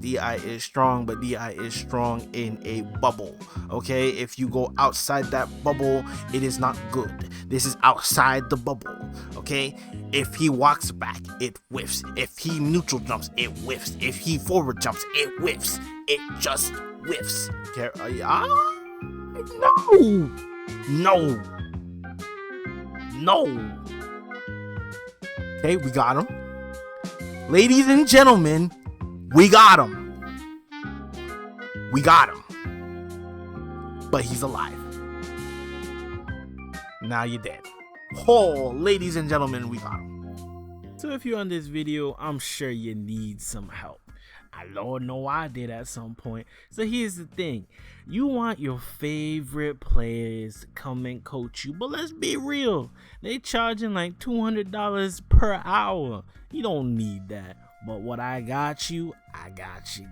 DI is strong, but DI is strong in a bubble. Okay, if you go outside that bubble, it is not good. This is outside the bubble. Okay, if he walks back, it whiffs. If he neutral jumps, it whiffs. If he forward jumps, it whiffs. It just whiffs. Okay, no. Okay, we got him. Ladies and gentlemen, we got him. But he's alive. Now you're dead. Oh, ladies and gentlemen, we got him. So if you're on this video, I'm sure you need some help. I Lord know I did at some point. So here's the thing. You want your favorite players to come and coach you, but let's be real. They charging like $200 per hour. You don't need that. But what I got you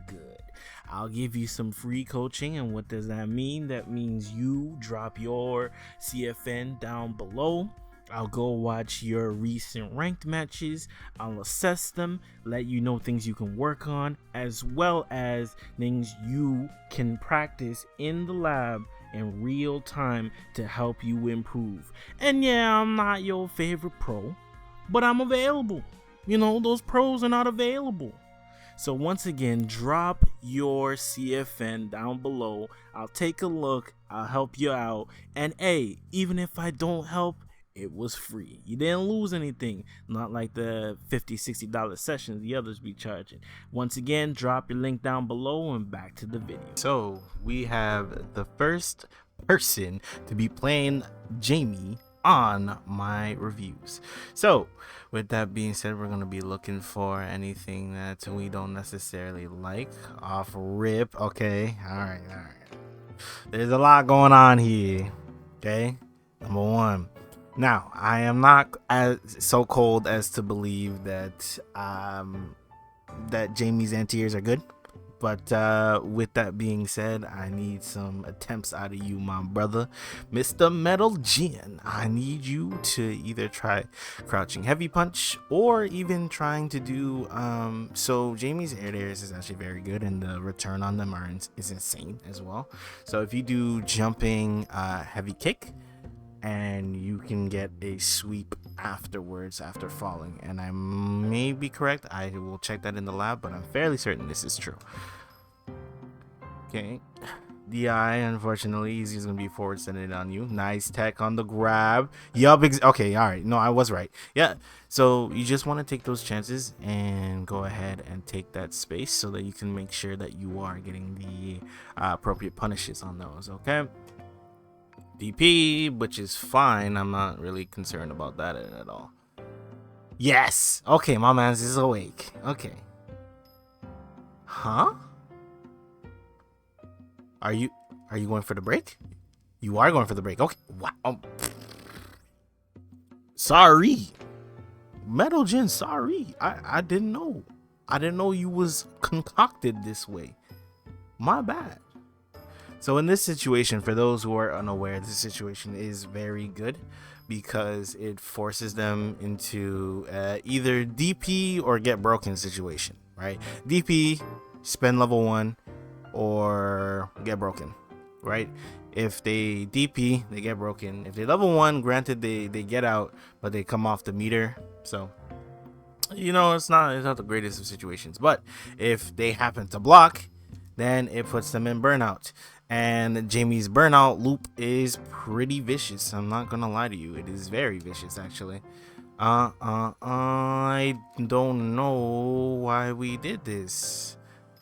good. I'll give you some free coaching. And what does that mean? That means you drop your CFN down below. I'll go watch your recent ranked matches. I'll assess them, let you know things you can work on, as well as things you can practice in the lab in real time to help you improve. And yeah, I'm not your favorite pro, but I'm available. You know, those pros are not available. So once again, drop your CFN down below. I'll take a look. I'll help you out. And hey, even if I don't help, it was free. You didn't lose anything. Not like the $50-$60 sessions the others be charging. Once again, drop your link down below and back to the video. So we have the first person to be playing Jamie on my reviews. So with that being said, we're going to be looking for anything that we don't necessarily like off rip. Okay, all right. There's a lot going on here. Okay, number one. Now, I am not as so cold as to believe that that Jamie's anti-airs are good, but with that being said, I need some attempts out of you, my brother, Mr. Metal Gin. I need you to either try crouching heavy punch or even trying to do so Jamie's airs is actually very good, and the return on them is insane as well. So if you do jumping heavy kick, and you can get a sweep afterwards after falling, and I may be correct, I will check that in the lab, but I'm fairly certain this is true. Okay, DI, unfortunately, he's just gonna be forward sending it on you. Nice tech on the grab. Yup, okay, all right, no, I was right. Yeah, so you just want to take those chances and go ahead and take that space so that you can make sure that you are getting the appropriate punishes on those. Okay, DP, which is fine. I'm not really concerned about that at all. Yes. Okay, my man's is awake. Okay. Huh? Are you going for the break? You are going for the break. Okay. Wow. Sorry. Metal Gin, sorry. I didn't know. I didn't know you was concocted this way. My bad. So in this situation, for those who are unaware, this situation is very good because it forces them into either DP or get broken situation, right? DP, spend level 1, or get broken, right? If they DP, they get broken. If they level 1, granted they get out, but they come off the meter. So, you know, it's not the greatest of situations. But if they happen to block, then it puts them in burnout. And Jamie's burnout loop is pretty vicious. I'm not gonna lie to you, it is very vicious actually. I don't know why we did this.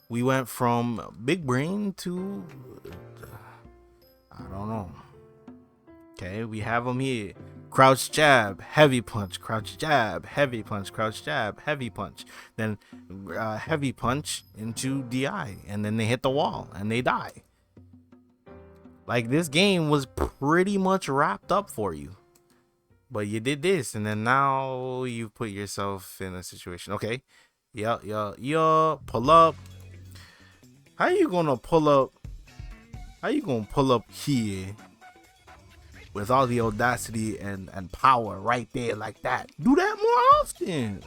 We went from big brain to I don't know. Okay, we have them here. Crouch jab, heavy punch, crouch jab, heavy punch, crouch jab, heavy punch. Then heavy punch into DI, and then they hit the wall and they die. Like, this game was pretty much wrapped up for you, but you did this, and then now you put yourself in a situation. Okay, yeah, pull up. How you gonna pull up? How you gonna pull up here with all the audacity and power right there like that? Do that more often.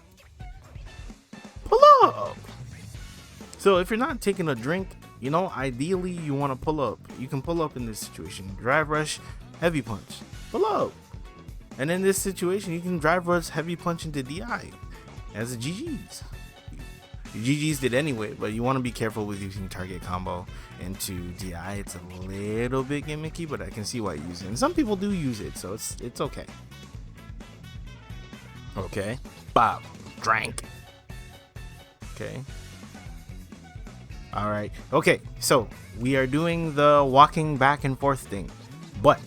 Pull up. So if you're not taking a drink, you know, ideally you want to pull up. You can pull up in this situation. Drive rush, heavy punch, pull up. And in this situation, you can drive rush, heavy punch into DI as a GG's. Your GG's did anyway, but you want to be careful with using target combo into DI. It's a little bit gimmicky, but I can see why you use it. And some people do use it, so it's okay. Okay. Bob. Drank. Okay. Alright. Okay, so we are doing the walking back and forth thing. But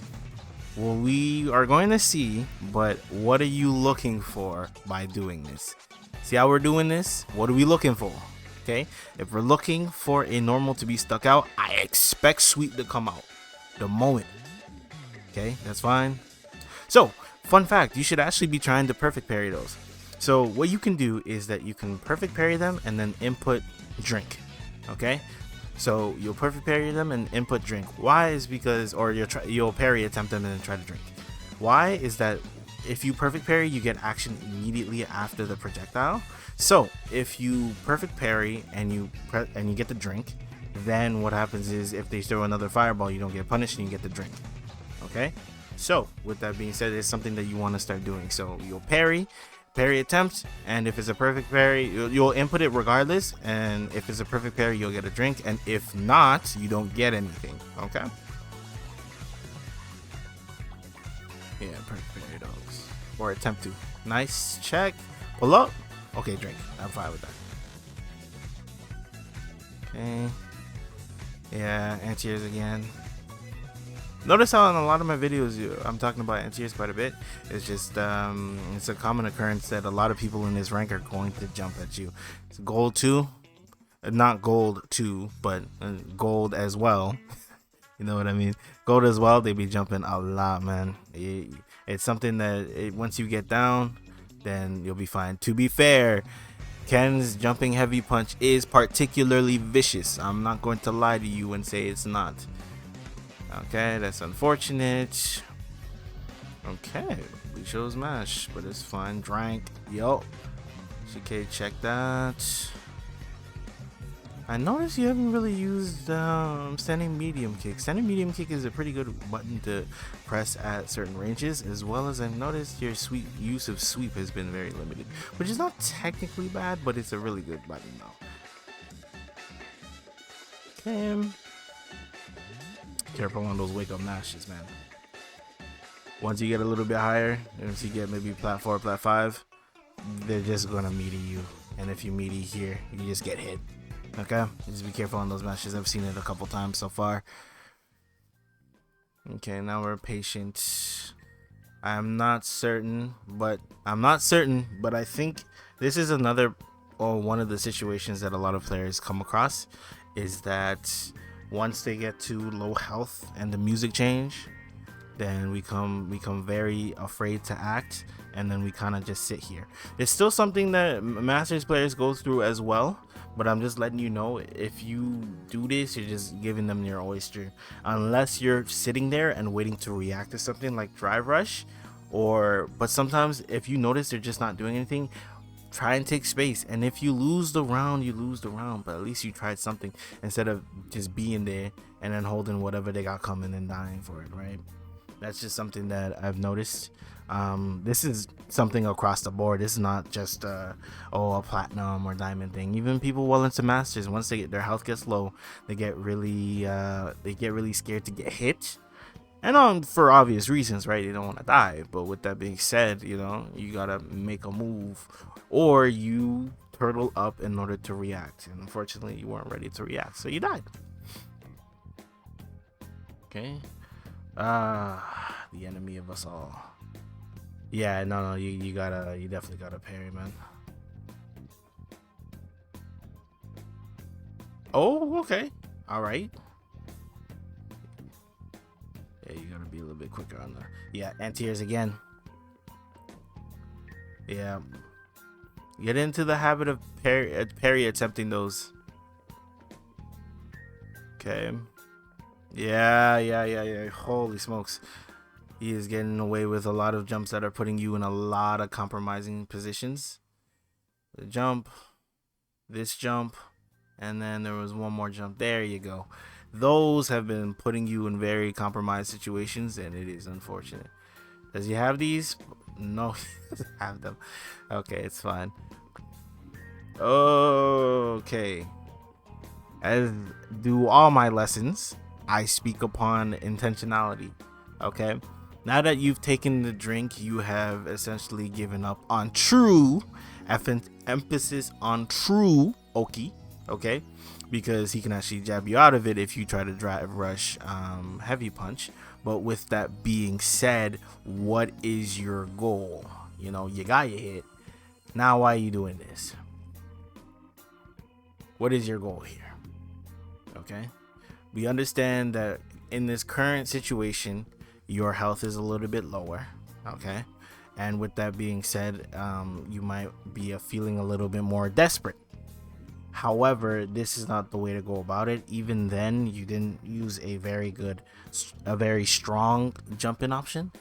well, we are going to see, but what are you looking for by doing this? See how we're doing this? What are we looking for? Okay, if we're looking for a normal to be stuck out, I expect sweep to come out the moment. Okay, that's fine. So, fun fact, you should actually be trying to perfect parry those. So what you can do is that you can perfect parry them and then input drink. Okay, so you'll perfect parry them and input drink. Why is because, or you'll parry attempt them and then try to drink. Why is that? If you perfect parry, you get action immediately after the projectile. So if you perfect parry and you get the drink, then what happens is if they throw another fireball, you don't get punished and you get the drink. Okay, so with that being said, it's something that you want to start doing. So you'll parry attempt, and if it's a perfect parry, you'll input it regardless, and if it's a perfect parry, you'll get a drink, and if not, you don't get anything. Okay, yeah, perfect parry dogs, or attempt to. Nice check, pull up. Okay, drink. I'm fine with that. Okay, yeah, anti-airs again. Notice how in a lot of my videos I'm talking about anti-airs quite a bit. It's just it's a common occurrence that a lot of people in this rank are going to jump at you. It's gold 2, not gold 2, but gold as well. You know what I mean? Gold as well. They be jumping a lot, man. It's something that once you get down, then you'll be fine. To be fair, Ken's jumping heavy punch is particularly vicious. I'm not going to lie to you and say it's not. Okay, that's unfortunate. Okay, we chose mash, but it's fine. Drank. Yo. CK, check that. I noticed you haven't really used standing medium kick. Standing medium kick is a pretty good button to press at certain ranges, as well as I've noticed your use of sweep has been very limited, which is not technically bad, but it's a really good button though. Okay. Careful on those wake up mashes, man. Once you get a little bit higher, once you get maybe plat 4, plat 5, they're just gonna meaty you, and if you meaty here, you just get hit. Okay, just be careful on those mashes. I've seen it a couple times so far. Okay, now we're patient. I'm not certain, but I think this is another or one of the situations that a lot of players come across, is that once they get to low health and the music change, then we become very afraid to act, and then we kind of just sit here. It's still something that Masters players go through as well, but I'm just letting you know, if you do this, you're just giving them your oyster. Unless you're sitting there and waiting to react to something like drive rush, but sometimes if you notice they're just not doing anything, try and take space, and if you lose the round, you lose the round, but at least you tried something instead of just being there and then holding whatever they got coming and dying for it, right? That's just something that I've noticed. This is something across the board. This is not just a platinum or diamond thing. Even people well into masters, once their health gets low, they get really scared to get hit. And for obvious reasons, right? They don't want to die. But with that being said, you know, you gotta make a move, or you turtle up in order to react. And unfortunately, you weren't ready to react, so you died. Okay. The enemy of us all. Yeah, no, you definitely gotta parry, man. Oh, okay. All right. Yeah, you gotta be a little bit quicker on the. Yeah, anti-airs again. Yeah. Get into the habit of parry attempting those. Okay. Yeah. Holy smokes. He is getting away with a lot of jumps that are putting you in a lot of compromising positions. The jump, this jump, and then there was one more jump. There you go. Those have been putting you in very compromised situations, and it is unfortunate. Does he have these? No, he doesn't have them. Okay, it's fine. Okay. As do all my lessons, I speak upon intentionality. Okay? Now that you've taken the drink, you have essentially given up on true, emphasis on true Oki. Okay? Because he can actually jab you out of it if you try to drive rush heavy punch. But with that being said, what is your goal? You know, you got your hit. Now why are you doing this? What is your goal here? Okay, we understand that in this current situation your health is a little bit lower. Okay, and with that being said, you might be feeling a little bit more desperate. However, this is not the way to go about it. Even then, you didn't use a very strong jump-in option.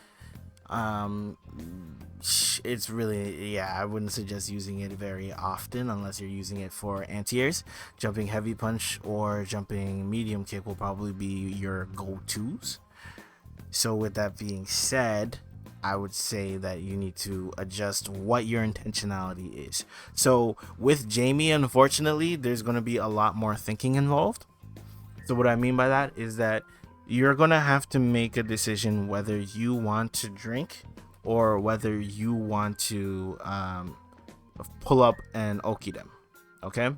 It's really, yeah, I wouldn't suggest using it very often unless you're using it for anti-airs. Jumping heavy punch or jumping medium kick will probably be your go-tos. So with that being said, I would say that you need to adjust what your intentionality is. So with Jamie, unfortunately, there's going to be a lot more thinking involved. So what I mean by that is that you're going to have to make a decision whether you want to drink or whether you want to pull up and Oki them. Okay?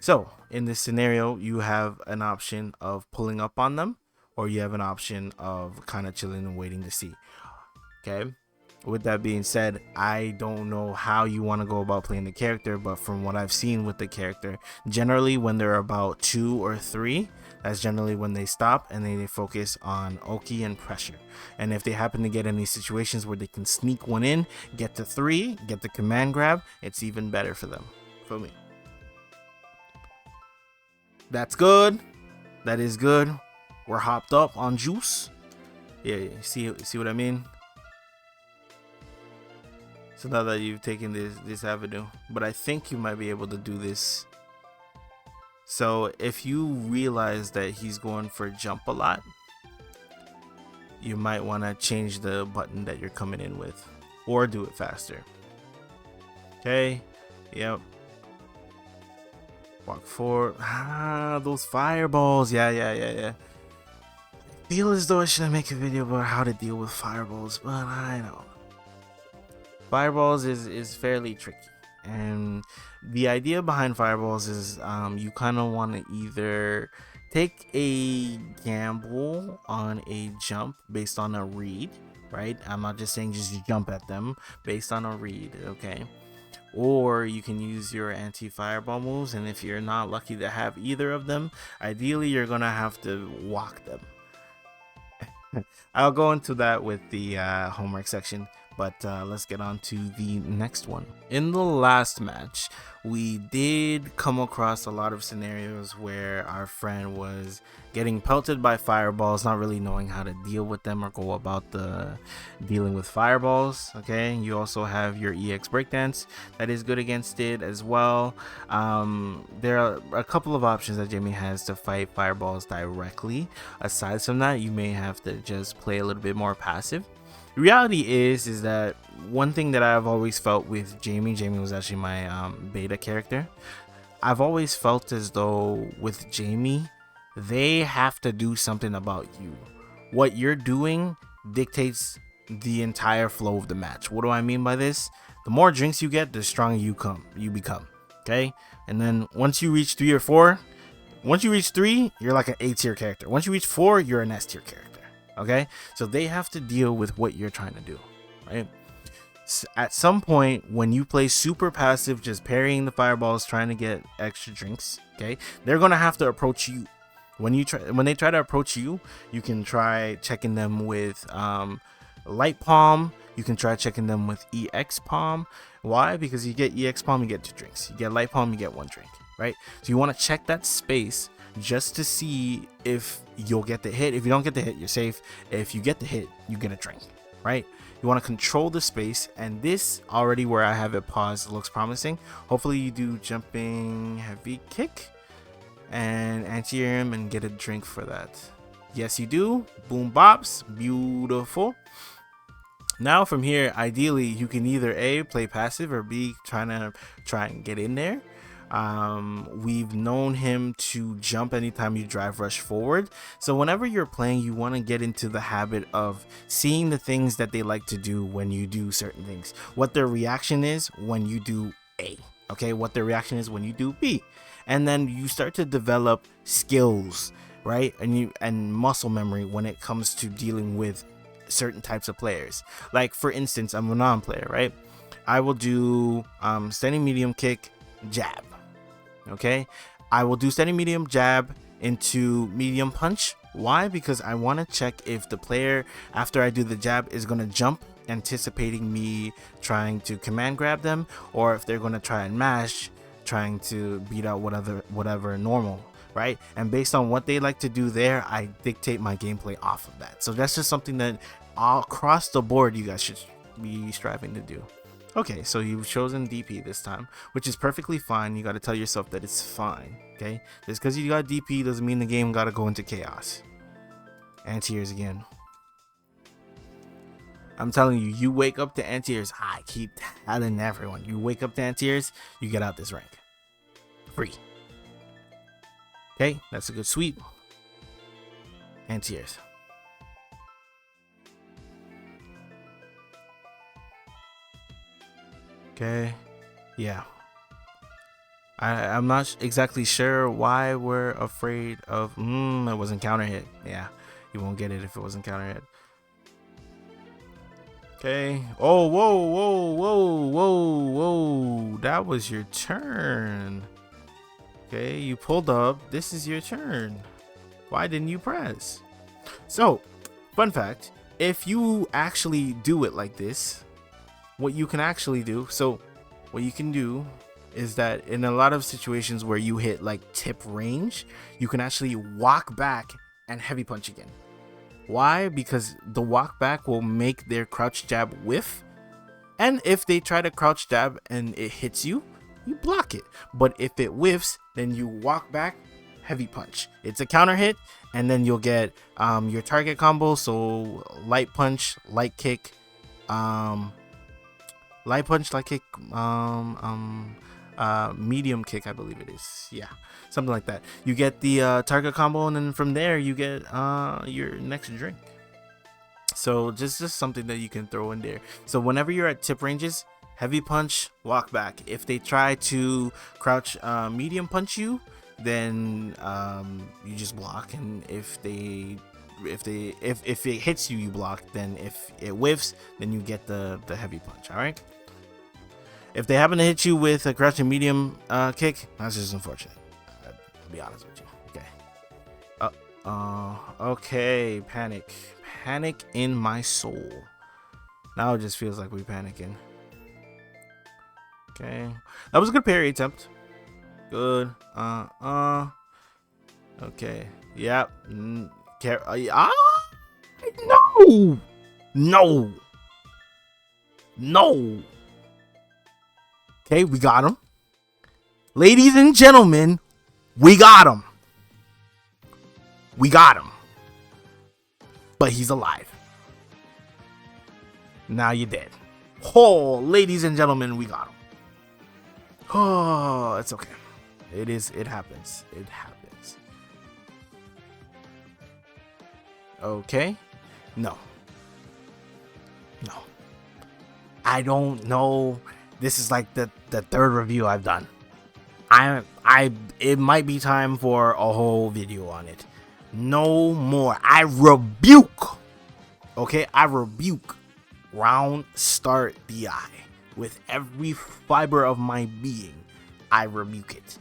So in this scenario, you have an option of pulling up on them, or you have an option of kind of chilling and waiting to see. Okay? With that being said, I don't know how you want to go about playing the character, but from what I've seen with the character, generally when they're about 2 or 3, that's generally when they stop and they focus on Oki and pressure. And if they happen to get any situations where they can sneak one in, get to 3, get the command grab, it's even better for them. For me. That's good. That is good. We're hopped up on juice. Yeah, see what I mean? So now that you've taken this avenue, but I think you might be able to do this. So if you realize that he's going for jump a lot, you might want to change the button that you're coming in with, or do it faster. Okay, yep. Walk forward. Those fireballs. Yeah. I feel as though I should make a video about how to deal with fireballs, but I don't. Fireballs is fairly tricky. And the idea behind fireballs is you kind of want to either take a gamble on a jump based on a read, right? I'm not just saying just jump at them, based on a read, okay? Or you can use your anti-fireball moves, and if you're not lucky to have either of them, ideally you're gonna have to walk them. I'll go into that with the homework section, but let's get on to the next one. In the last match, we did come across a lot of scenarios where our friend was getting pelted by fireballs, not really knowing how to deal with them or go about the dealing with fireballs. Okay, you also have your EX breakdance that is good against it as well. There are a couple of options that Jamie has to fight fireballs directly. Aside from that, you may have to just play a little bit more passive. The reality is that one thing that I've always felt with Jamie was actually my beta character. I've always felt as though with Jamie, they have to do something about you. What you're doing dictates the entire flow of the match. What do I mean by this? The more drinks you get, the stronger you become. Okay? And then once you reach 3 or 4, once you reach 3, you're like an A tier character. Once you reach 4, you're an S tier character. Okay, so they have to deal with what you're trying to do, right? So at some point when you play super passive, just parrying the fireballs, trying to get extra drinks, okay, they're gonna have to approach you. When they try to approach you, you can try checking them with light palm. You can try checking them with EX palm. Why? Because you get EX palm, you get 2 drinks. You get light palm, you get 1 drink, right? So you want to check that space just to see if you'll get the hit. If you don't get the hit, you're safe. If you get the hit, you get a drink, right? You You want to control the space, and this already where I have it paused looks promising. Hopefully you do jumping heavy kick and anti-air him and get a drink for that. Yes, you do. Boom bops. Beautiful. Now from here, ideally, you can either A, play passive, or B, try and get in there. We've known him to jump anytime you drive rush forward. So whenever you're playing, you want to get into the habit of seeing the things that they like to do when you do certain things. What their reaction is when you do A. Okay, what their reaction is when you do B. And then you start to develop skills, right? And muscle memory when it comes to dealing with certain types of players. Like for instance, I'm a non-player, right? I will do standing medium kick, jab. Okay, I will do standing medium jab into medium punch. Why? Because I want to check if the player after I do the jab is going to jump, anticipating me trying to command grab them, or if they're going to try and mash, trying to beat out whatever normal, right? And based on what they like to do there, I dictate my gameplay off of that. So that's just something that all across the board you guys should be striving to do. Okay, so you've chosen DP this time, which is perfectly fine. You got to tell yourself that it's fine, okay? Just because you got DP doesn't mean the game got to go into chaos. Anti-airs again. I'm telling you, you wake up to anti-airs. I keep telling everyone, you wake up to anti-airs, you get out this rank. Free. Okay, that's a good sweep. Anti-airs. Okay, yeah. I'm not exactly sure why we're afraid of. It wasn't counter hit. Yeah, you won't get it if it wasn't counter hit. Okay. Oh, whoa. That was your turn. Okay, you pulled up. This is your turn. Why didn't you press? So, fun fact, if you actually do it like this, what you can actually do, so what you can do is that in a lot of situations where you hit like tip range, you can actually walk back and heavy punch again. Why? Because the walk back will make their crouch jab whiff, and if they try to crouch jab and it hits you, you block it. But if it whiffs, then you walk back, heavy punch. It's a counter hit, and then you'll get your target combo. So light punch, light kick, light punch, light kick, medium kick, I believe it is. Yeah, something like that. You get the target combo, and then from there you get your next drink. So just something that you can throw in there. So whenever you're at tip ranges, heavy punch, walk back. If they try to crouch medium punch you, then you just block, and if it hits you, you block. Then if it whiffs, then you get the heavy punch. All right. If they happen to hit you with a crouching medium kick, that's just unfortunate. I'll be honest with you. Okay. Okay. Panic in my soul. Now it just feels like we're panicking. Okay. That was a good parry attempt. Good. Okay. Yep. No. Okay, we got him. Ladies and gentlemen, we got him. But he's alive. Now you're dead. Oh, ladies and gentlemen, we got him. Oh, it's okay. It happens. Okay. No. I don't know. This is like the third review I've done. It might be time for a whole video on it. No more. I rebuke. Okay, I rebuke round start DI with every fiber of my being. I rebuke it.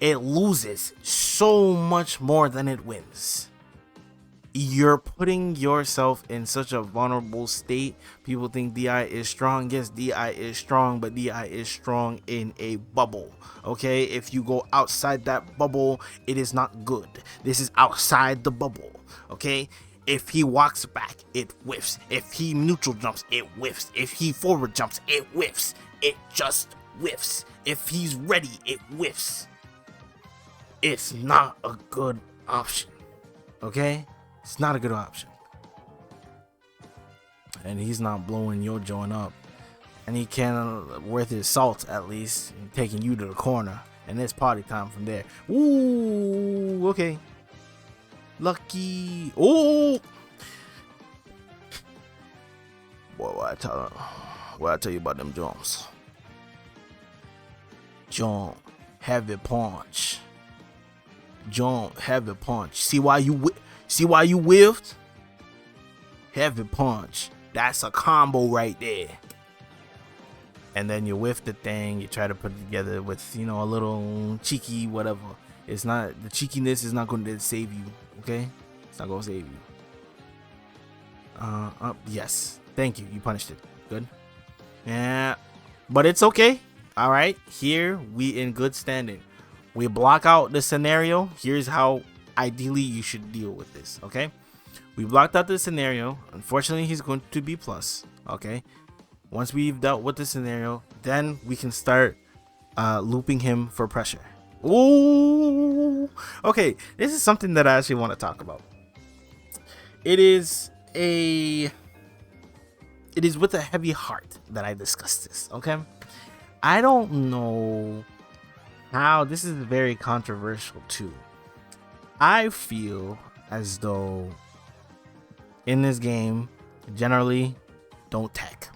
It loses so much more than it wins. You're putting yourself in such a vulnerable state. People think DI is strong. Yes, DI is strong, but DI is strong in a bubble. Okay, if you go outside that bubble, it is not good. This is outside the bubble. Okay, If he walks back, it whiffs. If he neutral jumps, it whiffs. If he forward jumps, it whiffs. It just whiffs. If he's ready, it whiffs. It's not a good option. Okay? It's not a good option. And he's not blowing your joint up. And he can worth his salt, at least, taking you to the corner. And it's party time from there. Ooh, okay. Lucky. Oh, boy, what I tell you about them jumps? Jump, heavy punch. Jump, heavy punch. See why you whiffed? Heavy punch. That's a combo right there. And then you whiff the thing. You try to put it together with, you know, a little cheeky whatever. It's not, the cheekiness is not going to save you. Okay, it's not gonna save you. Yes, thank you. You punished it. Good. Yeah, but it's okay. All right, here we in good standing. We block out the scenario. Here's how ideally you should deal with this. Okay, we blocked out the scenario. Unfortunately, he's going to be plus. Okay, once we've dealt with the scenario, then we can start looping him for pressure. Ooh, okay, this is something that I actually want to talk about. It is with a heavy heart that I discuss this. Okay, I don't know how this is very controversial too. I feel as though in this game, generally, don't tech.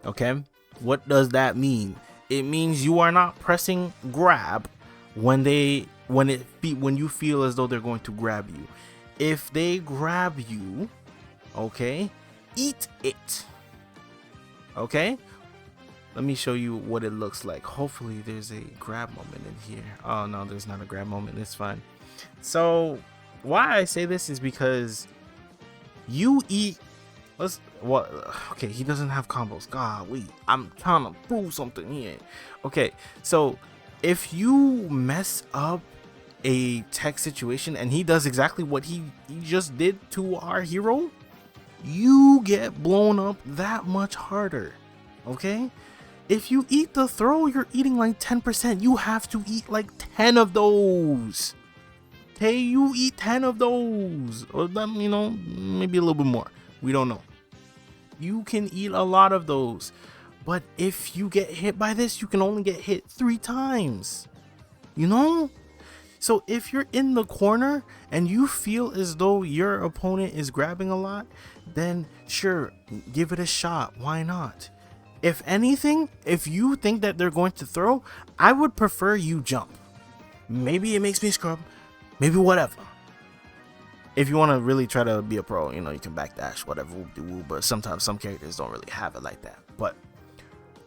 Okay, what does that mean? It means you are not pressing grab when you feel as though they're going to grab you. If they grab you, okay, eat it. Okay, let me show you what it looks like. Hopefully there's a grab moment in here. Oh no, there's not a grab moment. It's fine. So why I say this is because you eat. Okay, he doesn't have combos. Golly, I'm trying to prove something here. Okay, so if you mess up a tech situation and he does exactly what he just did to our hero, you get blown up that much harder. Okay, if you eat the throw, you're eating like 10%. You have to eat like 10 of those. Hey, you eat 10 of those, or you know, maybe a little bit more. We don't know. You can eat a lot of those, but if you get hit by this, you can only get hit 3 times, you know? So if you're in the corner and you feel as though your opponent is grabbing a lot, then sure, give it a shot. Why not? If anything, if you think that they're going to throw, I would prefer you jump. Maybe it makes me scrub, maybe whatever. If you want to really try to be a pro, you know, you can backdash, whatever, but sometimes some characters don't really have it like that. But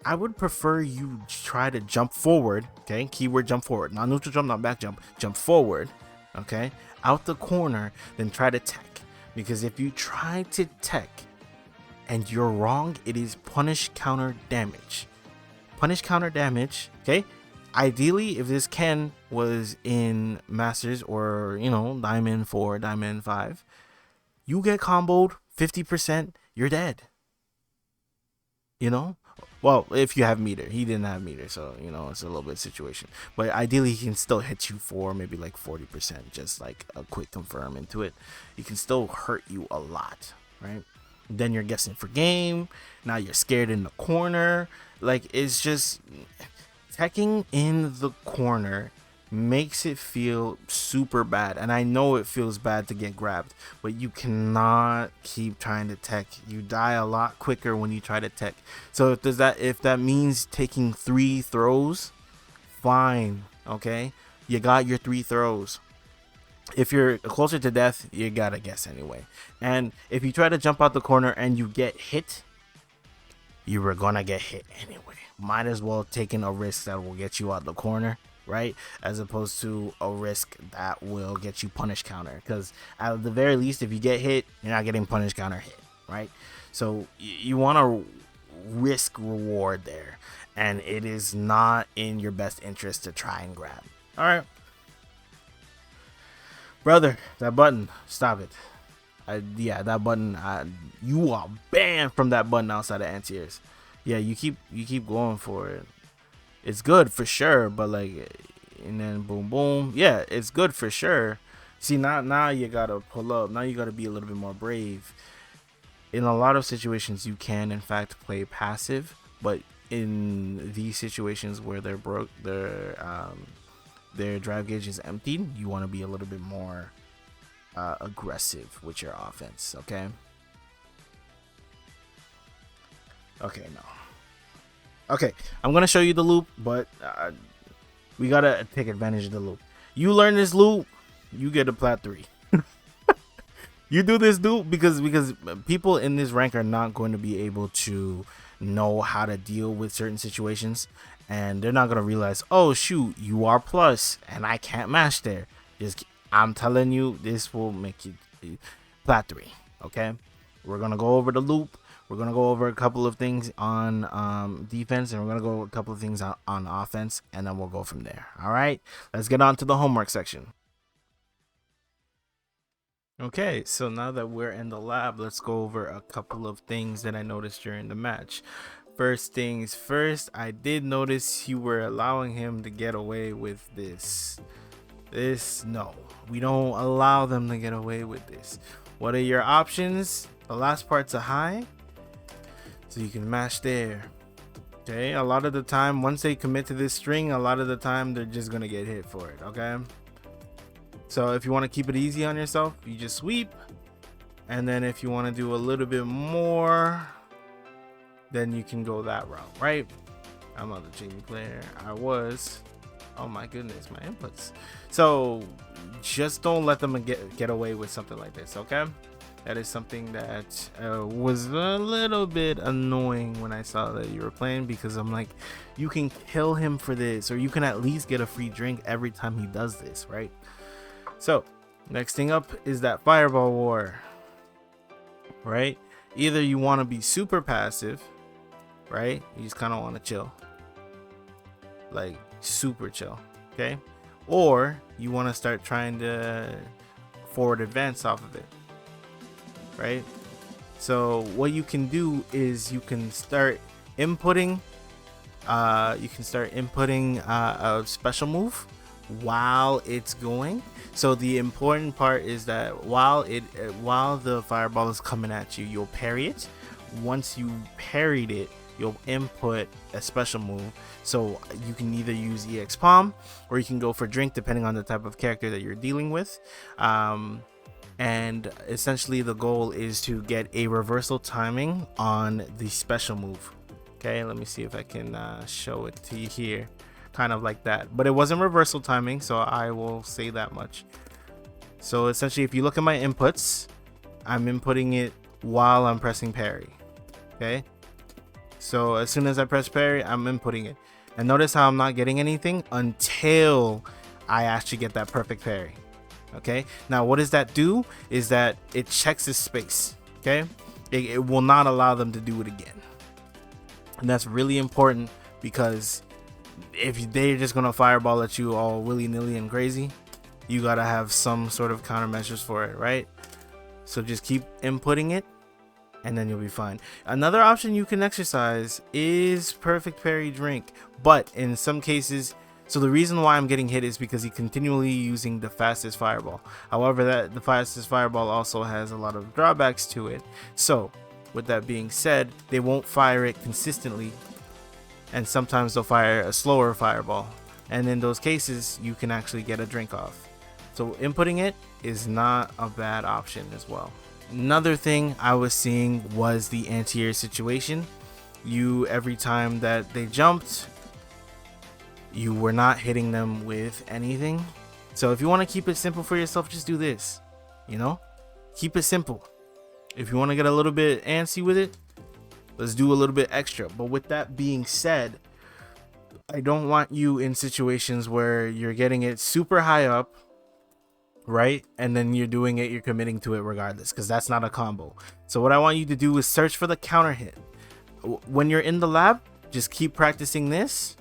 I would prefer you try to jump forward, okay? Keyword jump forward, not neutral jump, not back jump, jump forward, okay? Out the corner, then try to tech. Because if you try to tech and you're wrong, it is punish counter damage. Punish counter damage, okay? Ideally, if this Ken was in Masters or, you know, Diamond 4, Diamond 5, you get comboed 50%, you're dead. You know? Well, if you have meter. He didn't have meter, so, you know, it's a little bit situation. But ideally, he can still hit you for maybe like 40%, just like a quick confirm into it. He can still hurt you a lot, right? Then you're guessing for game. Now you're scared in the corner. Like, it's just... Teching in the corner makes it feel super bad, and I know it feels bad to get grabbed, but you cannot keep trying to tech. You die a lot quicker when you try to tech. So if that means taking 3 throws, fine. Okay, you got your 3 throws. If you're closer to death, you gotta guess anyway. And if you try to jump out the corner and you get hit, you were gonna get hit anyway. Might as well taking a risk that will get you out the corner, right? As opposed to a risk that will get you punish counter. Because at the very least, if you get hit, you're not getting punish counter hit, right? So you want to risk reward there. And it is not in your best interest to try and grab. All right. Brother, that button, stop it. Yeah, that button, you are banned from that button outside of anti-airs. Yeah, you keep going for it. It's good for sure, but like, and then boom boom. Yeah, it's good for sure. See, now you gotta pull up. Now you gotta be a little bit more brave. In a lot of situations, you can in fact play passive, but in these situations where they're broke, their drive gauge is emptied, you want to be a little bit more aggressive with your offense. Okay. Okay, no. Okay, I'm gonna show you the loop, but we gotta take advantage of the loop. You learn this loop, you get a plat 3. You do this loop because people in this rank are not going to be able to know how to deal with certain situations, and they're not gonna realize, oh shoot, you are plus and I can't match there. I'm telling you, this will make you plat 3. Okay, we're gonna go over the loop. We're going to go over a couple of things on defense, and we're going to go over a couple of things on offense, and then we'll go from there. All right, let's get on to the homework section. Okay, so now that we're in the lab, let's go over a couple of things that I noticed during the match. First things first, I did notice you were allowing him to get away with this. No, we don't allow them to get away with this. What are your options? The last part's a high, so you can match there. Okay, a lot of the time, once they commit to this string, a lot of the time they're just gonna get hit for it. Okay, so if you want to keep it easy on yourself, you just sweep, and then if you want to do a little bit more, then you can go that route. Right, I'm not a Jamie player. I was, oh my goodness, my inputs. So just don't let them get away with something like this. Okay, that is something that was a little bit annoying when I saw that you were playing, because I'm like, you can kill him for this, or you can at least get a free drink every time he does this, right? So next thing up is that fireball war, right? Either you want to be super passive, right? You just kind of want to chill, like super chill, okay? Or you want to start trying to forward advance off of it, right? So what you can do is you can start inputting a special move while it's going. So the important part is that while the fireball is coming at you, you'll parry it. Once you parried it, you'll input a special move. So you can either use EX Palm, or you can go for drink, depending on the type of character that you're dealing with. And essentially the goal is to get a reversal timing on the special move. Okay, let me see if I can show it to you here, kind of like that, but it wasn't reversal timing, so I will say that much. So essentially, if you look at my inputs, I'm inputting it while I'm pressing parry. Okay, so as soon as I press parry, I'm inputting it, and notice how I'm not getting anything until I actually get that perfect parry. Okay, now what does that do is that it checks this space. Okay, it will not allow them to do it again, and that's really important, because if they're just gonna fireball at you all willy-nilly and crazy, you gotta have some sort of countermeasures for it, right? So just keep inputting it, and then you'll be fine. Another option you can exercise is perfect parry drink, but in some cases, so the reason why I'm getting hit is because he's continually using the fastest fireball. However, the fastest fireball also has a lot of drawbacks to it. So with that being said, they won't fire it consistently, and sometimes they'll fire a slower fireball, and in those cases you can actually get a drink off. So inputting it is not a bad option as well. Another thing I was seeing was the anti-air situation. Every time that they jumped, you were not hitting them with anything. So if you want to keep it simple for yourself, just do this, keep it simple. If you want to get a little bit antsy with it, let's do a little bit extra. But with that being said, I don't want you in situations where you're getting it super high up, right? And then you're committing to it regardless, because that's not a combo. So what I want you to do is search for the counter hit. When you're in the lab, just keep practicing this,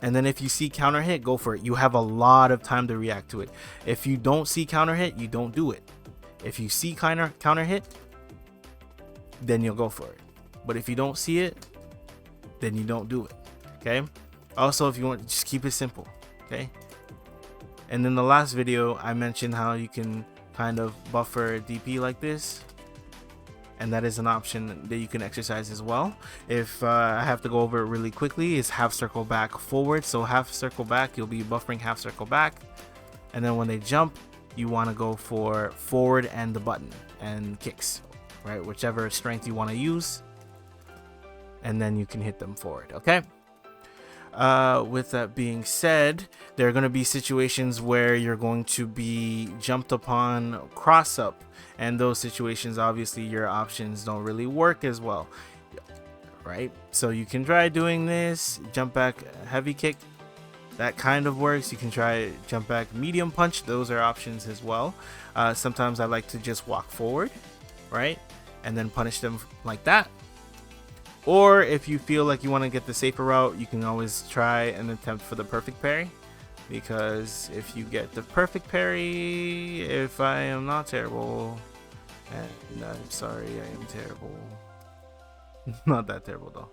and then if you see counter hit, go for it. You have a lot of time to react to it. If you don't see counter hit, you don't do it. If you see counter hit, then you'll go for it. But if you don't see it, then you don't do it. Okay. Also, if you want, just keep it simple. Okay. And then the last video, I mentioned how you can kind of buffer DP like this, and that is an option that you can exercise as well. If I have to go over it really quickly, is half circle back forward. So half circle back, you'll be buffering half circle back, and then when they jump, you want to go for forward and the button and kicks, right? Whichever strength you want to use, and then you can hit them forward. Okay. With that being said, there are going to be situations where you're going to be jumped upon cross up, and those situations, obviously your options don't really work as well, right? So you can try doing this jump back heavy kick, that kind of works. You can try jump back medium punch, those are options as well. Sometimes I like to just walk forward, right, and then punish them like that. Or if you feel like you want to get the safer route, you can always try and attempt for the perfect parry, because if you get the perfect parry, if I am not terrible, and I'm sorry, I am terrible, not that terrible though,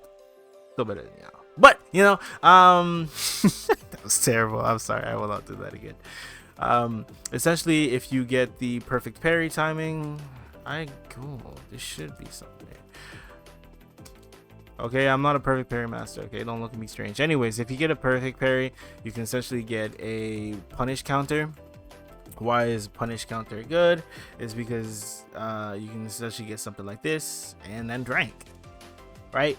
still better than you, but you know, that was terrible. I'm sorry, I will not do that again. Essentially, if you get the perfect parry timing, this should be something. Okay, I'm not a perfect parry master. Okay, don't look at me strange. Anyways, if you get a perfect parry, you can essentially get a punish counter. Why is punish counter good? Is because you can essentially get something like this and then drank, right?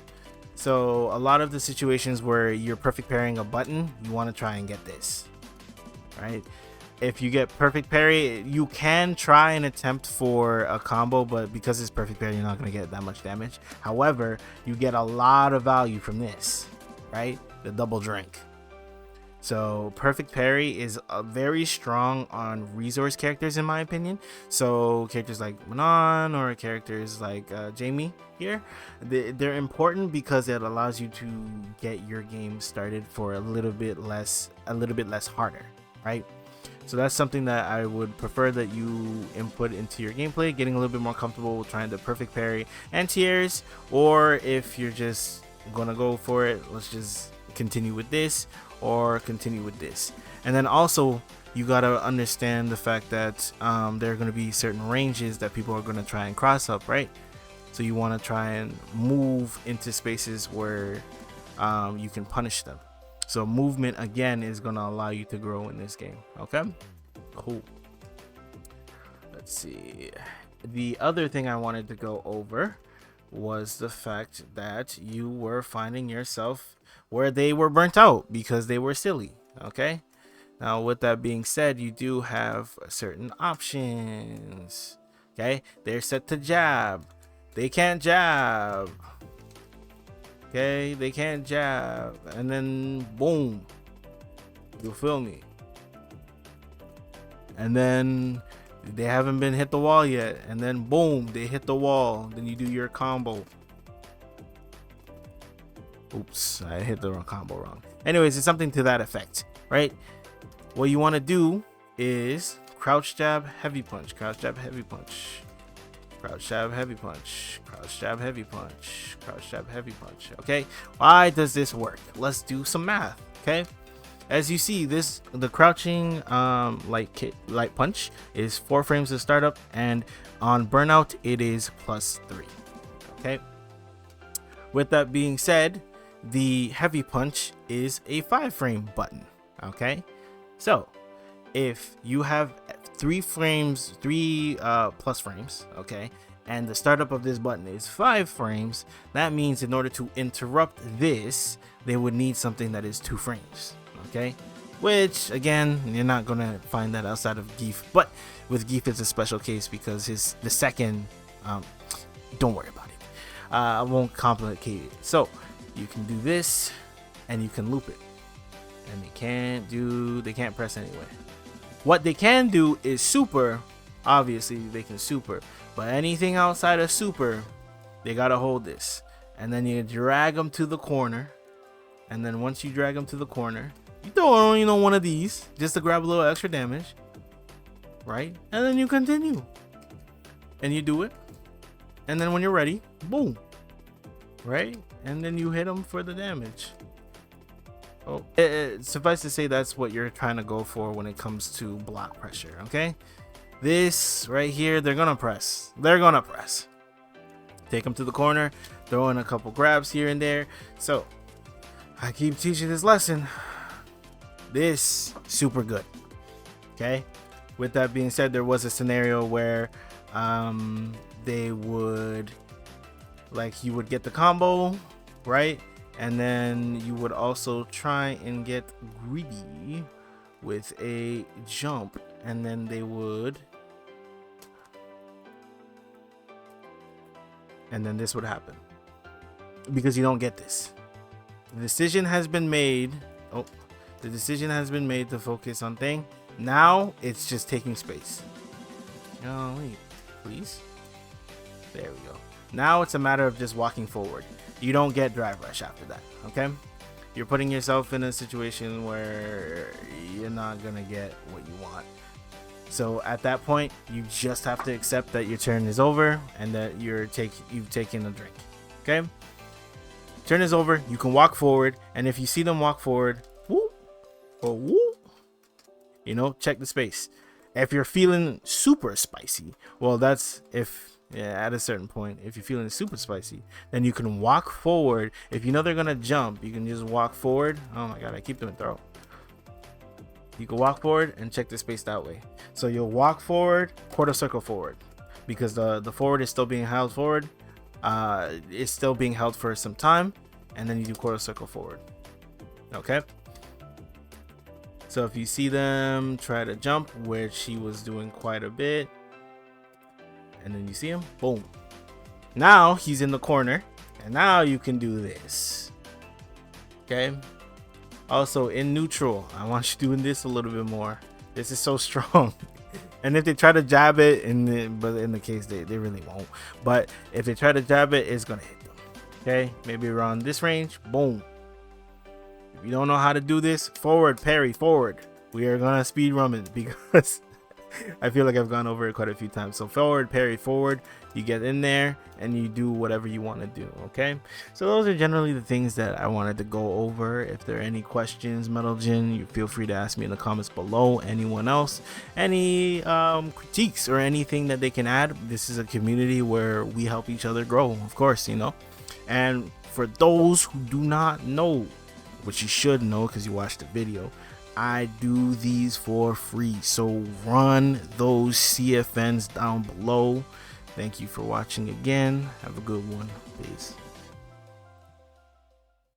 So a lot of the situations where you're perfect parrying a button, you want to try and get this, right? If you get perfect parry, you can try and attempt for a combo, but because it's perfect parry, you're not going to get that much damage. However, you get a lot of value from this, right? The double drink. So perfect parry is very strong on resource characters, in my opinion. So characters like Manon or characters like Jamie here, they're important because it allows you to get your game started for a little bit less harder, right? So that's something that I would prefer that you input into your gameplay, getting a little bit more comfortable with trying the perfect parry anti-airs. Or if you're just gonna go for it, let's just continue with this or continue with this. And then also you gotta understand the fact that there are gonna be certain ranges that people are gonna try and cross up, right? So you want to try and move into spaces where you can punish them. So movement again is going to allow you to grow in this game. Okay, cool. Let's see. The other thing I wanted to go over was the fact that you were finding yourself where they were burnt out because they were silly. Okay, now with that being said, you do have certain options. Okay, they're set to jab. They can't jab. Okay, they can't jab, and then boom, you feel me? And then they haven't been hit the wall yet, and then boom, they hit the wall. Then you do your combo. Oops, I hit the combo wrong. Anyways, it's something to that effect, right? What you want to do is crouch jab, heavy punch, crouch jab, heavy punch. Crouch jab, heavy punch, crouch jab, heavy punch, crouch jab, heavy punch. Okay, why does this work? Let's do some math. Okay, as you see, the crouching light punch is 4 frames to startup, and on burnout it is +3. Okay, with that being said, the heavy punch is a 5-frame button. Okay, so if you have 3 frames, 3 plus frames, okay, and the startup of this button is 5 frames, that means in order to interrupt this, they would need something that is 2 frames, okay, which again, you're not gonna find that outside of Geef, but with Geef it's a special case because the second, don't worry about it, I won't complicate it. So you can do this and you can loop it, and they can't press anyway. What they can do is super. Obviously they can super, but anything outside of super, they gotta hold this, and then you drag them to the corner, and then once you drag them to the corner, you throw on one of these just to grab a little extra damage, right? And then you continue. and you do it, and then when you're ready, boom, right, and then you hit them for the damage. Oh, suffice to say, that's what you're trying to go for when it comes to block pressure. Okay, this right here, they're gonna press. Take them to the corner, throw in a couple grabs here and there. So I keep teaching this lesson. This super good. Okay, with that being said, there was a scenario where they would, like, you would get the combo, right, and then you would also try and get greedy with a jump, and then they would, and then this would happen because you don't get this. The decision has been made. Oh, the decision has been made to focus on thing. Now it's just taking space. Oh, wait, please. There we go. Now it's a matter of just walking forward. You don't get drive rush after that. Okay, you're putting yourself in a situation where you're not gonna get what you want. So at that point, you just have to accept that your turn is over and that you've taken a drink. Okay, turn is over. You can walk forward, and if you see them walk forward, whoop or whoop, you know, check the space. If you're feeling super spicy, well, that's if. Yeah, at a certain point, if you're feeling super spicy, then you can walk forward. If you know they're gonna jump, you can just walk forward. Oh my god, I keep doing throw. You can walk forward and check the space that way. So you'll walk forward, quarter circle forward, because the forward is still being held forward. It's still being held for some time, and then you do quarter circle forward. Okay. So if you see them try to jump, which he was doing quite a bit, and then you see him, boom. Now he's in the corner, and now you can do this. Okay. Also in neutral, I want you doing this a little bit more. This is so strong. And if they try to jab it, but in the case they really won't. But if they try to jab it, it's gonna hit them. Okay, maybe around this range, boom. If you don't know how to do this, forward, parry, forward. We are gonna speed run it because I feel like I've gone over it quite a few times. So forward, parry, forward. You get in there and you do whatever you want to do. Okay, so those are generally the things that I wanted to go over. If there are any questions, Metal Jin, you feel free to ask me in the comments below. Anyone else, any critiques or anything that they can add. This is a community where we help each other grow, of course, you know. And for those who do not know, which you should know because you watched the video, I do these for free, so run those CFNs down below. Thank you for watching again. Have a good one. Peace.